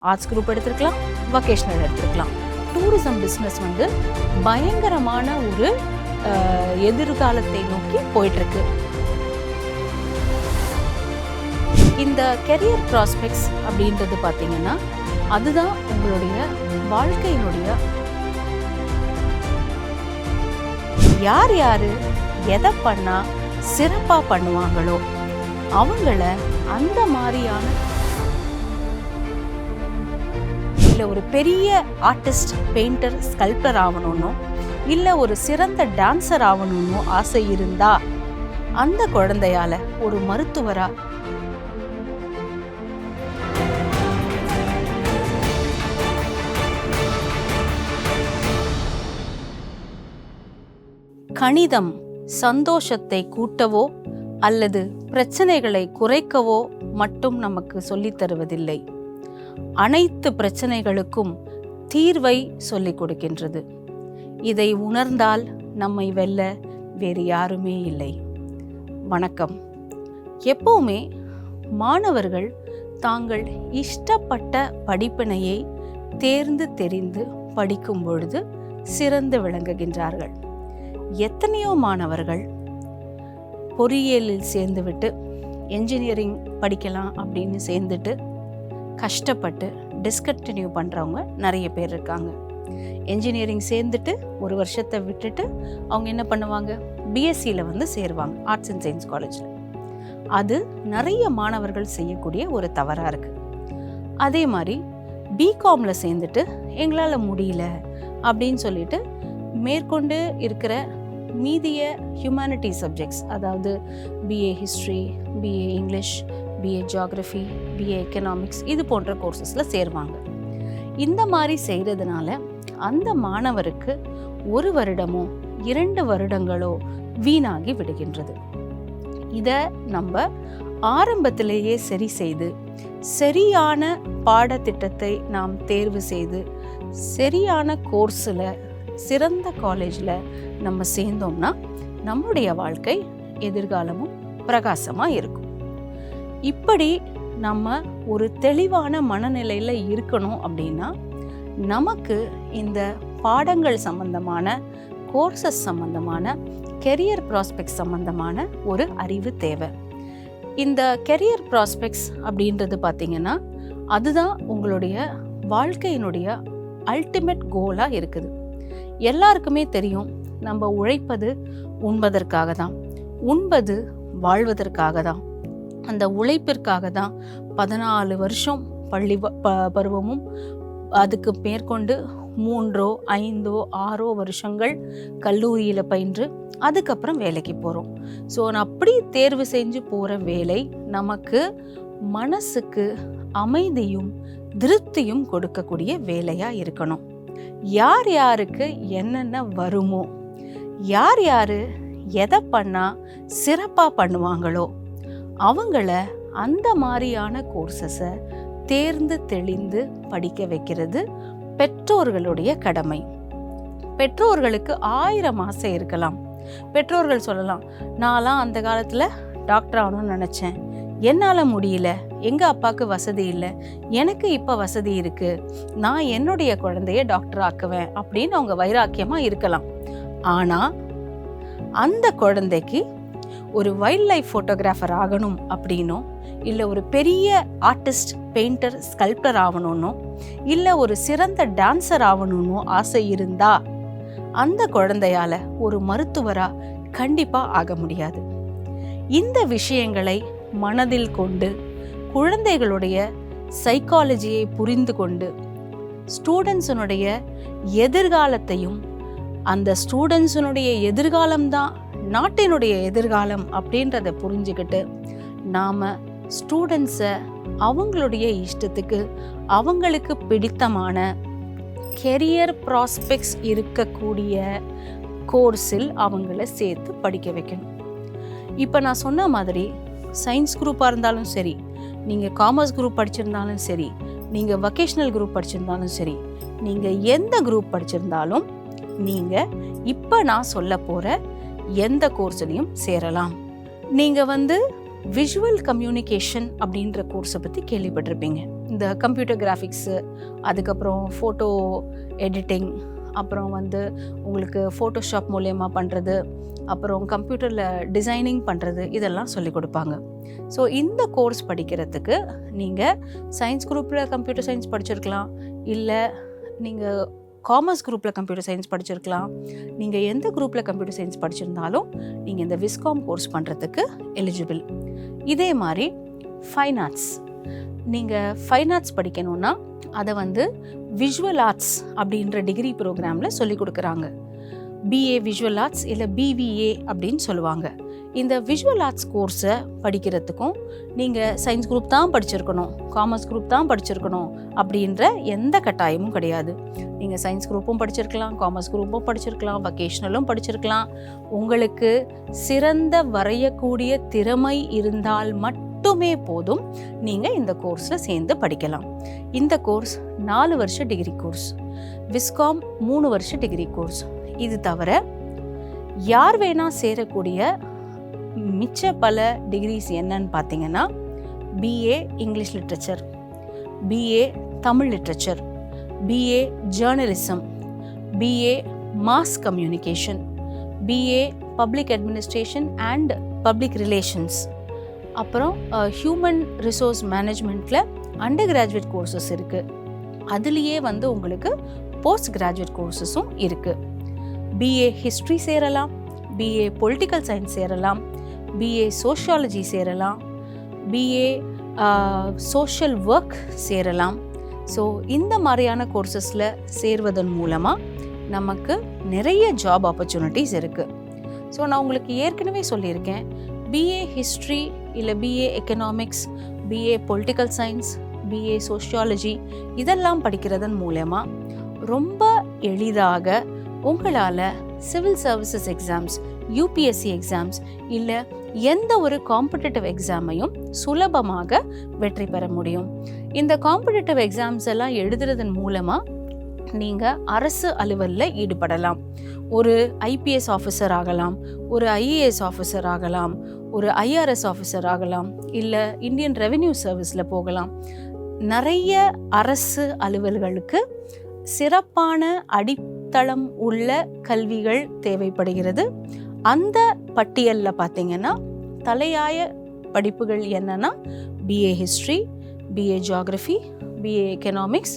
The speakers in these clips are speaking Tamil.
ஆர்ட்ஸ் குரூப் எடுத்திருக்கலாம், வொகேஷனல் எடுத்திருக்கலாம். டூரிசம் பிஸ்னஸ் வந்து பயங்கரமான ஒரு எதிர்காலத்தை நோக்கி போயிட்டுருக்கு. இந்த கெரியர் ப்ராஸ்பெக்ட்ஸ் அப்படின்றது பார்த்தீங்கன்னா அதுதான் உங்களுடைய வாழ்க்கையினுடைய யார் யார் எதை பண்ணால் சிறப்பாக பண்ணுவாங்களோ அவங்கள அந்த மாதிரியான இல்லை ஒரு பெரிய ஆர்டிஸ்ட், பெயிண்டர், ஸ்கல்ப்டர் ஆகணும்னோ இல்லை ஒரு சிறந்த டான்சர் ஆகணும்னோ ஆசை இருந்தா அந்த குழந்தையால ஒரு மருத்துவரா கணிதம் சந்தோஷத்தை கூட்டவோ அல்லது பிரச்சனைகளை குறைக்கவோ மட்டும் நமக்கு சொல்லித் தருவதில்லை. அனைத்து பிரச்சனைகளுக்கும் தீர்வை சொல்லிக் கொடுக்கின்றது. இதை உணர்ந்தால் நம்மை வெல்ல வேறு யாருமே இல்லை. வணக்கம். எப்பவுமே மாணவர்கள் தாங்கள் இஷ்டப்பட்ட படிப்பினையை தேர்ந்து தெரிந்து படிக்கும் பொழுது சிறந்து விளங்குகின்றார்கள். எத்தனையோ மாணவர்கள் பொறியியலில் சேர்ந்துவிட்டு என்ஜினியரிங் படிக்கலாம் அப்படின்னு சேர்ந்துட்டு கஷ்டப்பட்டு டிஸ்கண்டினியூ பண்ணுறவங்க நிறைய பேர் இருக்காங்க. என்ஜினியரிங் சேர்ந்துட்டு ஒரு வருஷத்தை விட்டுட்டு அவங்க என்ன பண்ணுவாங்க, பிஎஸ்சியில் வந்து சேருவாங்க, ஆர்ட்ஸ் அண்ட் சயின்ஸ் காலேஜில். அது நிறைய மாணவர்கள் செய்யக்கூடிய ஒரு தவறாக இருக்குது. அதே மாதிரி பிகாமில் சேர்ந்துட்டு எங்களால் முடியல அப்படின்னு சொல்லிட்டு மேற்கொண்டு இருக்கிற மீதிய ஹியூமனிட்டி சப்ஜெக்ட்ஸ், அதாவது BA history, BA English, BA geography, BA economics, இது போன்ற கோர்சஸில் சேருவாங்க. இந்த மாதிரி செய்கிறதுனால அந்த மாணவருக்கு 1 வருடமோ 2 வருடங்களோ வீணாகி விடுகின்றது. இதை நம்ம ஆரம்பத்திலேயே சரி செய்து சரியான பாடத்திட்டத்தை நாம் தேர்வு செய்து சரியான கோர்ஸில் சிறந்த காலேஜில் நம்ம சேர்ந்தோம்னா நம்முடைய வாழ்க்கை எதிர்காலமும் பிரகாசமாக இருக்கும். இப்படி நம்ம ஒரு தெளிவான மனநிலையில் இருக்கணும் அப்படின்னா நமக்கு இந்த பாடங்கள் சம்பந்தமான, கோர்சஸ் சம்பந்தமான, கெரியர் ப்ராஸ்பெக்ட்ஸ் சம்பந்தமான ஒரு அறிவு தேவை. இந்த கெரியர் ப்ராஸ்பெக்ட்ஸ் அப்படின்றது பார்த்திங்கன்னா அதுதான் உங்களுடைய வாழ்க்கையினுடைய அல்டிமேட் கோலாக இருக்குது. எல்லாருக்குமே தெரியும், நம்ம உழைப்பது உண்பதற்காக தான், உண்பது வாழ்வதற்காக தான். அந்த உழைப்பிற்காக தான் 14 வருஷம் பள்ளி பருவமும் அதுக்கு மேற்கொண்டு 3, 5, 6 வருஷங்கள் கல்லூரியில் பயின்று அதுக்கப்புறம் வேலைக்கு போகிறோம். ஸோ அப்படி தேர்வு செஞ்சு போகிற வேலை நமக்கு மனசுக்கு அமைதியும் திருப்தியும் கொடுக்கக்கூடிய வேலையாக இருக்கணும். யார் யாருக்கு என்னென்ன வருமோ, யார் யார் எதை பண்ணால் சிறப்பாக பண்ணுவாங்களோ அவங்கள அந்த மாதிரியான கோர்சஸை தேர்ந்து தெளிந்து படிக்க வைக்கிறது பெற்றோர்களுடைய கடமை. பெற்றோர்களுக்கு 1000 ஆசை இருக்கலாம். பெற்றோர்கள் சொல்லலாம், நான்லாம் அந்த காலத்தில் டாக்டர் ஆகணும்னு நினச்சேன், என்னால் முடியல, எங்கள் அப்பாவுக்கு வசதி இல்லை, எனக்கு இப்போ வசதி இருக்குது, நான் என்னுடைய குழந்தைய டாக்டர் ஆக்குவேன் அப்படின்னு அவங்க வைராக்கியமாக இருக்கலாம். ஆனால் அந்த குழந்தைக்கு ஒரு வைல்ட் லைஃப் ஃபோட்டோகிராஃபர் ஆகணும் அப்படின்னோ இல்லை ஒரு பெரிய ஆர்டிஸ்ட், பெயிண்டர், ஸ்கல்ப்டர் ஆகணும்னோ இல்லை ஒரு சிறந்த டான்சர் ஆகணும்னோ ஆசை இருந்தா அந்த குழந்தையால ஒரு மருத்துவராக கண்டிப்பாக ஆக முடியாது. இந்த விஷயங்களை மனதில் கொண்டு குழந்தைகளுடைய சைக்காலஜியை புரிந்து கொண்டு ஸ்டூடெண்ட்ஸுனுடைய எதிர்காலத்தையும், அந்த ஸ்டூடெண்ட்ஸுனுடைய எதிர்காலம்தான் நாட்டினுடைய எதிர்காலம் அப்படின்றத புரிஞ்சுக்கிட்டு நாம் ஸ்டூடெண்ட்ஸை அவங்களுடைய இஷ்டத்துக்கு அவங்களுக்கு பிடித்தமான கெரியர் ப்ராஸ்பெக்ட்ஸ் இருக்கக்கூடிய கோர்ஸில் அவங்கள சேர்த்து படிக்க வைக்கணும். இப்போ நான் சொன்ன மாதிரி சயின்ஸ் குரூப்பாக இருந்தாலும் சரி, நீங்கள் காமர்ஸ் குரூப் படிச்சிருந்தாலும் சரி, நீங்கள் வொகேஷனல் குரூப் படிச்சிருந்தாலும் சரி, நீங்கள் எந்த குரூப் படிச்சிருந்தாலும் நீங்கள் இப்போ நான் சொல்ல போகிற எந்த கோர்ஸ்லையும் சேரலாம். நீங்கள் விஷுவல் கம்யூனிகேஷன் அப்படின்ற கோர்ஸை பற்றி கேள்விப்பட்டிருப்பீங்க. இந்த கம்ப்யூட்டர் கிராஃபிக்ஸு, அதுக்கப்புறம் ஃபோட்டோ எடிட்டிங், அப்புறம் வந்து உங்களுக்கு ஃபோட்டோஷாப் மூலயமா பண்ணுறது, அப்புறம் கம்ப்யூட்டரில் டிசைனிங் பண்ணுறது, இதெல்லாம் சொல்லிக் கொடுப்பாங்க. ஸோ இந்த கோர்ஸ் படிக்கிறதுக்கு நீங்கள் சயின்ஸ் குரூப்பில் கம்ப்யூட்டர் சயின்ஸ் படிச்சிருக்கலாம், இல்லை நீங்கள் காமர்ஸ் குரூப்பில் கம்ப்யூட்டர் சயின்ஸ் படிச்சிருக்கலாம். நீங்கள் எந்த குரூப்பில் கம்ப்யூட்டர் சயின்ஸ் படிச்சிருந்தாலும் நீங்கள் இந்த விஸ்காம் கோர்ஸ் பண்ணுறதுக்கு எலிஜிபிள். இதே மாதிரி ஃபைன் ஆர்ட்ஸ், நீங்கள் ஃபைன் ஆர்ட்ஸ் படிக்கணும்னா அதை வந்து விஷுவல் ஆர்ட்ஸ் அப்படின்ற டிகிரி ப்ரோக்ராமில் சொல்லிக் கொடுக்குறாங்க. பிஏ விஷுவல் ஆர்ட்ஸ் இல்லை பிவிஏ அப்படின்னு சொல்லுவாங்க. இந்த விஷுவல் ஆர்ட்ஸ் கோர்ஸை படிக்கிறதுக்கும் நீங்கள் சயின்ஸ் குரூப் தான் படிச்சிருக்கணும், காமர்ஸ் குரூப் தான் படிச்சிருக்கணும் அப்படின்ற எந்த கட்டாயமும் கிடையாது. நீங்கள் சயின்ஸ் குரூப்பும் படிச்சிருக்கலாம், காமர்ஸ் குரூப்பும் படிச்சிருக்கலாம், வொகேஷ்னலும் படிச்சிருக்கலாம். உங்களுக்கு சிறந்த வரையக்கூடிய திறமை இருந்தால் மட்டுமே போதும் நீங்கள் இந்த கோர்ஸில் சேர்ந்து படிக்கலாம். இந்த கோர்ஸ் 4 வருஷ டிகிரி கோர்ஸ், விஸ்காம் 3 வருஷ டிகிரி கோர்ஸ். இது தவிர யார் வேணால் சேரக்கூடிய மிச்ச பல டிகிரிஸ் என்னன்னு பார்த்தீங்கன்னா, BA English literature, BA Tamil literature, BA journalism, BA mass communication, BA public administration and public relations, அப்புறம் ஹியூமன் ரிசோர்ஸ் மேனேஜ்மெண்ட்டில் அண்டர் கிராஜுவேட் கோர்சஸ் இருக்குது. அதுலேயே வந்து உங்களுக்கு போஸ்ட் கிராஜுவேட் கோர்சஸும் இருக்குது. பிஏ ஹிஸ்ட்ரி சேரலாம், பிஏ பொலிட்டிக்கல் சயின்ஸ் சேரலாம், பிஏ சோஷியாலஜி சேரலாம், பிஏ சோஷியல் ஒர்க் சேரலாம். ஸோ இந்த மாதிரியான கோர்சஸில் சேர்வதன் மூலமாக நமக்கு நிறைய ஜாப் ஆப்பர்ச்சுனிட்டிஸ் இருக்குது. ஸோ நான் உங்களுக்கு ஏற்கனவே சொல்லியிருக்கேன், பிஏ ஹிஸ்ட்ரி இல்லை BA economics, BA political science, BA sociology இதெல்லாம் படிக்கிறதன் மூலமாக ரொம்ப எளிதாக உங்களால் civil services exams, UPSC exams இல்லை எந்த ஒரு காம்படிட்டிவ் எக்ஸாமையும் சுலபமாக வெற்றி பெற முடியும். இந்த காம்படிட்டிவ் எக்ஸாம்ஸ் எல்லாம் எழுதுறதன் மூலமாக நீங்கள் அரசு அலுவலில் ஈடுபடலாம். ஒரு ஐபிஎஸ் ஆஃபீஸர் ஆகலாம், ஒரு ஐஏஎஸ் ஆஃபீஸர் ஆகலாம், ஒரு ஐஆர்எஸ் ஆஃபீஸர் ஆகலாம், இல்லை இந்தியன் ரெவென்யூ சர்வீஸில் போகலாம். நிறைய அரசு அலுவல்களுக்கு சிறப்பான அடித்தளம் உள்ள கல்விகள் தேவைப்படுகிறது. அந்த பட்டியலில் பார்த்தீங்கன்னா தலையாய படிப்புகள் என்னன்னா BA history, BA geography, BA economics,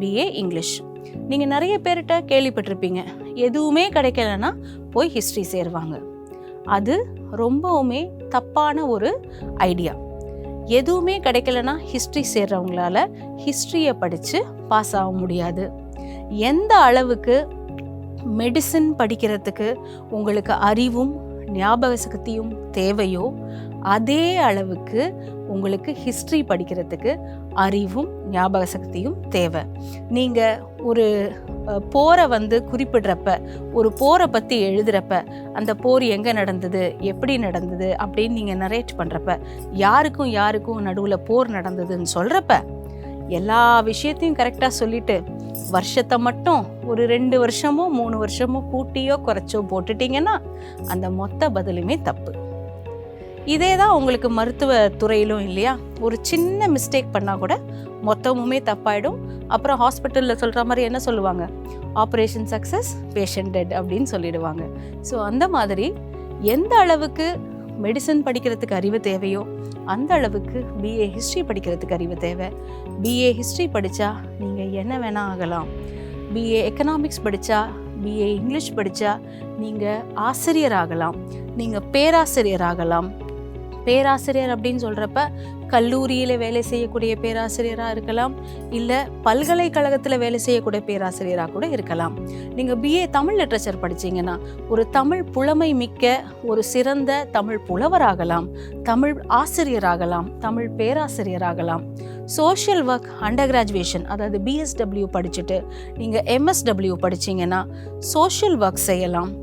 BA English. நீங்கள் நிறைய பேர்கிட்ட கேள்விப்பட்டிருப்பீங்க, எதுவுமே கிடைக்கலன்னா போய் ஹிஸ்ட்ரி சேருவாங்க. அது ரொம்பவுமே தப்பான ஒரு ஐடியா. எதுவுமே கிடைக்கலன்னா ஹிஸ்ட்ரி சேர்றவங்களால ஹிஸ்ட்ரியை படித்து பாஸ் ஆக முடியாது. எந்த அளவுக்கு மெடிசின் படிக்கிறதுக்கு உங்களுக்கு அறிவும் ஞாபக சக்தியும் தேவையோ அதே அளவுக்கு உங்களுக்கு ஹிஸ்ட்ரி படிக்கிறதுக்கு அறிவும் ஞாபக சக்தியும் தேவை. நீங்கள் ஒரு போரை வந்து குறிப்பிடுறப்ப, ஒரு போரை பற்றி எழுதுகிறப்ப, அந்த போர் எங்கே நடந்தது, எப்படி நடந்தது அப்படின்னு நீங்கள் நரேட் பண்ணுறப்ப, யாருக்கும் யாருக்கும் நடுவில் போர் நடந்ததுன்னு சொல்கிறப்ப எல்லா விஷயத்தையும் கரெக்டாக சொல்லிட்டு வருஷத்தை மட்டும் ஒரு 2 வருஷமோ 3 வருஷமோ கூட்டியோ குறைச்சோ போட்டுட்டிங்கன்னா அந்த மொத்த பதிலுமே தப்பு. இதே தான் உங்களுக்கு மருத்துவ துறையிலும் இல்லையா? ஒரு சின்ன மிஸ்டேக் பண்ணால் கூட மொத்தமுமே தப்பாயிடும். அப்புறம் ஹாஸ்பிட்டலில் சொல்கிற மாதிரி என்ன சொல்லுவாங்க, ஆப்ரேஷன் சக்ஸஸ் பேஷண்ட் டெட் அப்படின்னு சொல்லிடுவாங்க. ஸோ அந்த மாதிரி எந்த அளவுக்கு மெடிசன் படிக்கிறதுக்கு அறிவு தேவையோ அந்த அளவுக்கு பிஏ ஹிஸ்ட்ரி படிக்கிறதுக்கு அறிவு தேவை. பிஏ ஹிஸ்ட்ரி படித்தா நீங்கள் என்ன வேணால் ஆகலாம். பிஏ எக்கனாமிக்ஸ் படித்தா, பிஏ இங்கிலீஷ் படித்தா நீங்கள் ஆசிரியர் ஆகலாம், நீங்கள் பேராசிரியர் ஆகலாம். பேராசிரியர் அப்படின்னு சொல்கிறப்ப கல்லூரியில் வேலை செய்யக்கூடிய பேராசிரியராக இருக்கலாம், இல்லை பல்கலைக்கழகத்தில் வேலை செய்யக்கூடிய பேராசிரியராக கூட இருக்கலாம். நீங்கள் பிஏ தமிழ் லிட்ரேச்சர் படித்தீங்கன்னா ஒரு தமிழ் புலமை மிக்க ஒரு சிறந்த தமிழ் புலவராகலாம், தமிழ் ஆசிரியராகலாம், தமிழ் பேராசிரியராகலாம். சோஷியல் ஒர்க் அண்டர் கிராஜுவேஷன், அதாவது பிஎஸ்டபிள்யூ படிச்சுட்டு நீங்கள் எம்எஸ்டபிள்யூ படித்தீங்கன்னா சோஷியல் ஒர்க் செய்யலாம்.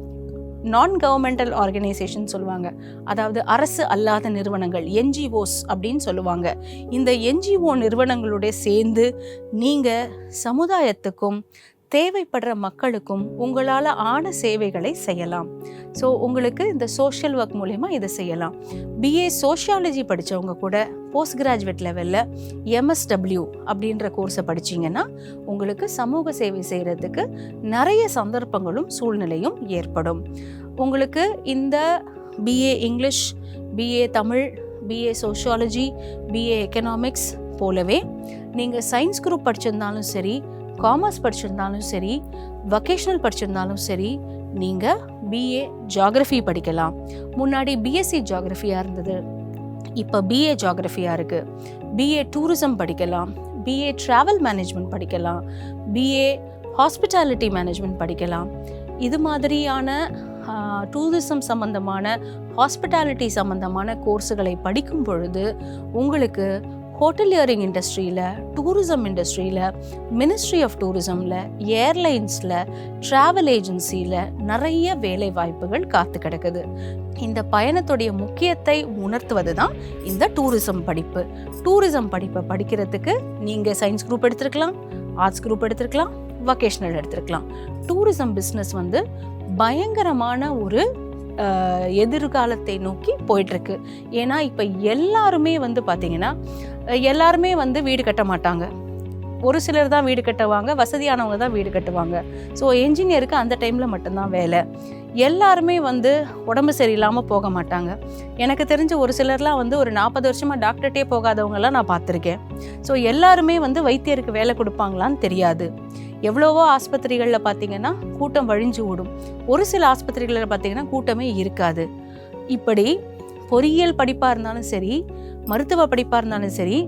நான் கவர்மெண்டல் ஆர்கனைசேஷன் சொல்லுவாங்க, அதாவது அரசு அல்லாத நிறுவனங்கள், என்ஜிஓஸ் அப்படின்னு சொல்லுவாங்க. இந்த என்ஜிஓ நிறுவனங்களோட சேர்ந்து நீங்கள் சமுதாயத்துக்கும் தேவைப்படுற மக்களுக்கும் உங்களால் ஆன சேவைகளை செய்யலாம். ஸோ உங்களுக்கு இந்த சோஷியல் ஒர்க் மூலமா இதை செய்யலாம். பிஏ சோஷியாலஜி படித்தவங்க கூட போஸ்ட் கிராஜுவேட் லெவலில் MSW அப்படின்ற கோர்ஸை படிச்சிங்கன்னா உங்களுக்கு சமூக சேவை செய்கிறதுக்கு நிறைய சந்தர்ப்பங்களும் சூழ்நிலையும் ஏற்படும். உங்களுக்கு இந்த BA English, BA Tamil, BA sociology, BA economics போலவே நீங்கள் சயின்ஸ் குரூப் படிச்சிருந்தாலும் சரி, காமர்ஸ் படிச்சிருந்தாலும் சரி, வொகேஷனல் படிச்சிருந்தாலும் சரி, நீங்கள் பிஏ ஜியாகிரஃபி படிக்கலாம். முன்னாடி பிஎஸ்சி ஜியாகிரஃபியாக இருந்தது, இப்போ பிஏ ஜியாகிரஃபியாக இருக்குது. பிஏ டூரிசம் படிக்கலாம், பிஏ ட்ராவல் மேனேஜ்மெண்ட் படிக்கலாம், பிஏ ஹாஸ்பிட்டாலிட்டி மேனேஜ்மெண்ட் படிக்கலாம். இது மாதிரியான டூரிசம் சம்மந்தமான, ஹாஸ்பிட்டாலிட்டி சம்மந்தமான கோர்ஸுகளை படிக்கும் பொழுது உங்களுக்கு ஹோட்டலியரிங் இண்டஸ்ட்ரியில், டூரிசம் இண்டஸ்ட்ரியில், மினிஸ்ட்ரி ஆஃப் டூரிசமில், ஏர்லைன்ஸில், ட்ராவல் ஏஜென்சியில் நிறைய வேலை வாய்ப்புகள் காத்து கிடக்குது. இந்த பயணத்துடைய முக்கியத்தை உணர்த்துவது தான் இந்த டூரிசம் படிப்பு. டூரிசம் படிப்பை படிக்கிறதுக்கு நீங்கள் சயின்ஸ் குரூப் எடுத்துருக்கலாம், ஆர்ட்ஸ் குரூப் எடுத்துருக்கலாம், வொகேஷனல் எடுத்துருக்கலாம். டூரிசம் பிஸ்னஸ் வந்து பயங்கரமான ஒரு எதிர்காலத்தை நோக்கி போயிட்டுருக்கு. ஏன்னா இப்போ எல்லாருமே வந்து பார்த்திங்கன்னா எல்லாருமே வந்து வீடு கட்ட மாட்டாங்க. ஒரு சிலர் தான் வீடு கட்டுவாங்க, வசதியானவங்க தான் வீடு கட்டுவாங்க. ஸோ என்ஜினியருக்கு அந்த டைமில் மட்டும்தான் வேலை. எல்லாருமே வந்து உடம்பு சரியில்லாமல் போக மாட்டாங்க. எனக்கு தெரிஞ்ச ஒரு சிலர்லாம் வந்து ஒரு 40 வருஷமாக டாக்டர்கிட்டே போகாதவங்கலாம் நான் பார்த்துருக்கேன். ஸோ எல்லாருமே வந்து வைத்தியருக்கு வேலை கொடுப்பாங்களான்னு தெரியாது. எவ்வளவோ ஆஸ்பத்திரிகளில் பார்த்திங்கன்னா கூட்டம் வழிஞ்சு ஓடும், ஒரு சில ஆஸ்பத்திரிகளில் பார்த்திங்கன்னா கூட்டமே இருக்காது. இப்படி பொறியியல் படிப்பாக இருந்தாலும் சரி, மருத்துவ படிப்பாக இருந்தாலும் சரி,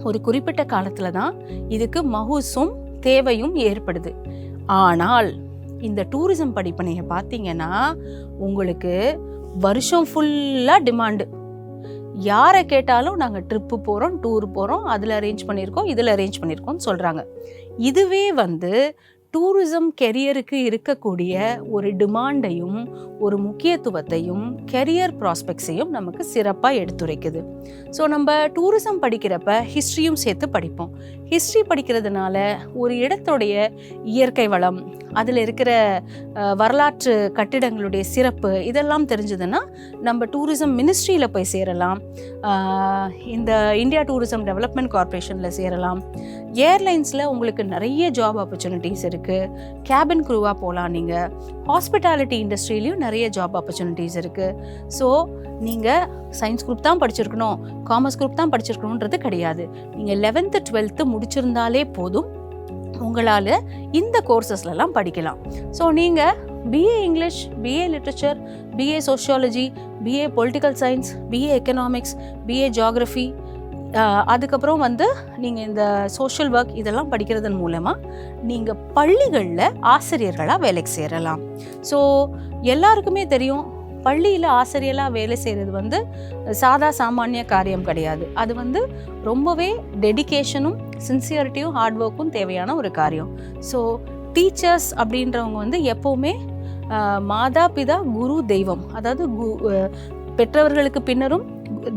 ஒரு குறிப்பிட்ட காலத்தில் தான் இதுக்கு மகசூலும் தேவையும் ஏற்படுது. ஆனால் இந்த டூரிசம் படிப்பை நீங்கள் பார்த்தீங்கன்னா உங்களுக்கு வருஷம் ஃபுல்லாக டிமாண்டு. யாரை கேட்டாலும் நாங்கள் ட்ரிப்பு போகிறோம், டூர் போகிறோம், அதில் அரேஞ்ச் பண்ணியிருக்கோம், இதில் அரேஞ்ச் பண்ணியிருக்கோம்னு சொல்கிறாங்க. இதுவே வந்து டூரிசம் கெரியருக்கு இருக்கக்கூடிய ஒரு டிமாண்டையும் ஒரு முக்கியத்துவத்தையும் கெரியர் ப்ராஸ்பெக்ட்ஸையும் நமக்கு சிறப்பாக எடுத்துரைக்குது. ஸோ நம்ம டூரிசம் படிக்கிறப்ப ஹிஸ்ட்ரியும் சேர்த்து படிப்போம். ஹிஸ்ட்ரி படிக்கிறதுனால ஒரு இடத்துடைய இயற்கை வளம், அதில் இருக்கிற வரலாற்று கட்டிடங்களுடைய சிறப்பு இதெல்லாம் தெரிஞ்சதுன்னா நம்ம டூரிசம் மினிஸ்ட்ரியில் போய் சேரலாம், இந்த இந்தியா டூரிசம் டெவலப்மெண்ட் கார்ப்பரேஷனில் சேரலாம். ஏர்லைன்ஸில் உங்களுக்கு நிறைய ஜாப் ஆப்பர்ச்சுனிட்டிஸ் இருக்குது, கேபின் க்ரூவாக போகலாம். நீங்கள் ஹாஸ்பிட்டாலிட்டி இண்டஸ்ட்ரியிலையும் நிறைய ஜாப் ஆப்பர்ச்சுனிட்டிஸ் இருக்குது. ஸோ நீங்கள் சயின்ஸ் குரூப் தான் படிச்சிருக்கணும், காமர்ஸ் குரூப் தான் படிச்சிருக்கணுன்றது கிடையாது. நீங்கள் 11th 12th முடிச்சிருந்தாலே போதும், உங்களால் இந்த கோர்சஸ்லாம் படிக்கலாம். ஸோ நீங்கள் BA English, BA literature, BA sociology, BA political science, BA economics, BA geography, அதுக்கப்புறம் வந்து நீங்கள் இந்த சோஷியல் ஒர்க் இதெல்லாம் படிக்கிறதன் மூலமாக நீங்கள் பள்ளிகளில் ஆசிரியர்களாக வேலைக்கு சேரலாம். ஸோ எல்லாருக்குமே தெரியும், பள்ளியில் ஆசிரியராக வேலை செய்கிறது வந்து சாமானிய காரியம் கிடையாது. அது வந்து ரொம்பவே டெடிகேஷனும் சின்சியரிட்டியும் ஹார்ட் ஒர்க்கும் தேவையான ஒரு காரியம். ஸோ டீச்சர்ஸ் அப்படின்றவங்க வந்து எப்போவுமே மாதா பிதா குரு தெய்வம், அதாவது பெற்றவர்களுக்கு பின்னரும்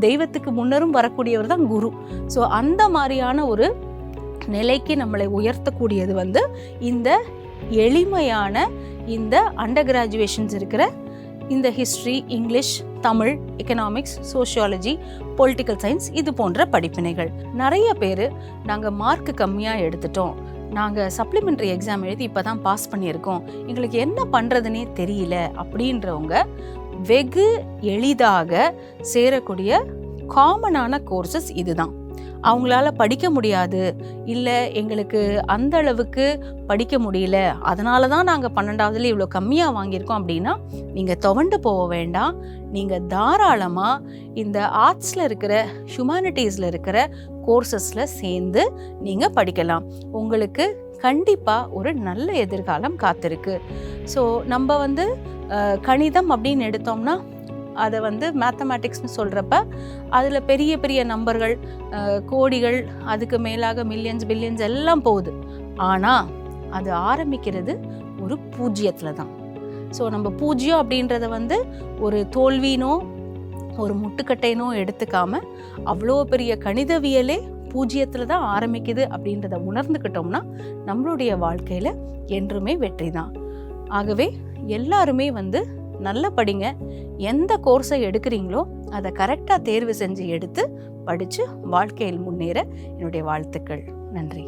தெய்வத்துக்கு முன்னரும் வரக்கூடியவர் தான் குரு. ஸோ அந்த மாதிரியான ஒரு நிலைக்கு நம்மளை உயர்த்தக்கூடியது வந்து இந்த எளிமையான இந்த அண்டர் கிராஜுவேஷன்ஸ் இருக்கிற இந்த history, English, Tamil, economics, sociology, political science இது போன்ற படிப்பினைகள். நிறைய பேர் நாங்கள் மார்க் கம்மியாக எடுத்துட்டோம், நாங்கள் சப்ளிமெண்ட்ரி எக்ஸாம் எழுதி இப்போ தான் பாஸ் பண்ணியிருக்கோம், எங்களுக்கு என்ன பண்ணுறதுனே தெரியல அப்படின்றவங்க வெகு எளிதாக சேரக்கூடிய காமனான கோர்சஸ் இதுதான். அவங்களால படிக்க முடியாது, இல்லை எங்களுக்கு அந்த அளவுக்கு படிக்க முடியல, அதனால தான் நாங்கள் 12வதுல இவ்வளோ கம்மியாக வாங்கியிருக்கோம் அப்படின்னா நீங்கள் துவண்டு போக வேண்டாம். நீங்கள் தாராளமாக இந்த ஆர்ட்ஸில் இருக்கிற, ஹியூமானிட்டிஸில் இருக்கிற கோர்சஸில் சேர்ந்து நீங்கள் படிக்கலாம். உங்களுக்கு கண்டிப்பாக ஒரு நல்ல எதிர்காலம் காத்திருக்கு. ஸோ நம்ம வந்து கணிதம் அப்படின்னு எடுத்தோம்னா அதை வந்து மேத்தமேட்டிக்ஸ்னு சொல்கிறப்ப அதில் பெரிய பெரிய நம்பர்கள், கோடிகள், அதுக்கு மேலாக மில்லியன்ஸ், பில்லியன்ஸ் எல்லாம் போகுது. ஆனால் அது ஆரம்பிக்கிறது ஒரு பூஜ்ஜியத்தில் தான். ஸோ நம்ம பூஜ்ஜியம் அப்படின்றத வந்து ஒரு தோல்வினோ ஒரு முட்டுக்கட்டைனோ எடுத்துக்காமல் அவ்வளோ பெரிய கணிதவியலே பூஜ்ஜியத்தில் தான் ஆரம்பிக்குது அப்படின்றத உணர்ந்துக்கிட்டோம்னா நம்மளுடைய வாழ்க்கையில் என்றுமே வெற்றி தான். ஆகவே எல்லாருமே நல்லா படிங்க. எந்த கோர்ஸை எடுக்கிறீங்களோ அதை கரெக்டாக தேர்வு செஞ்சு எடுத்து படித்து வாழ்க்கையில் முன்னேற என்னுடைய வாழ்த்துக்கள். நன்றி.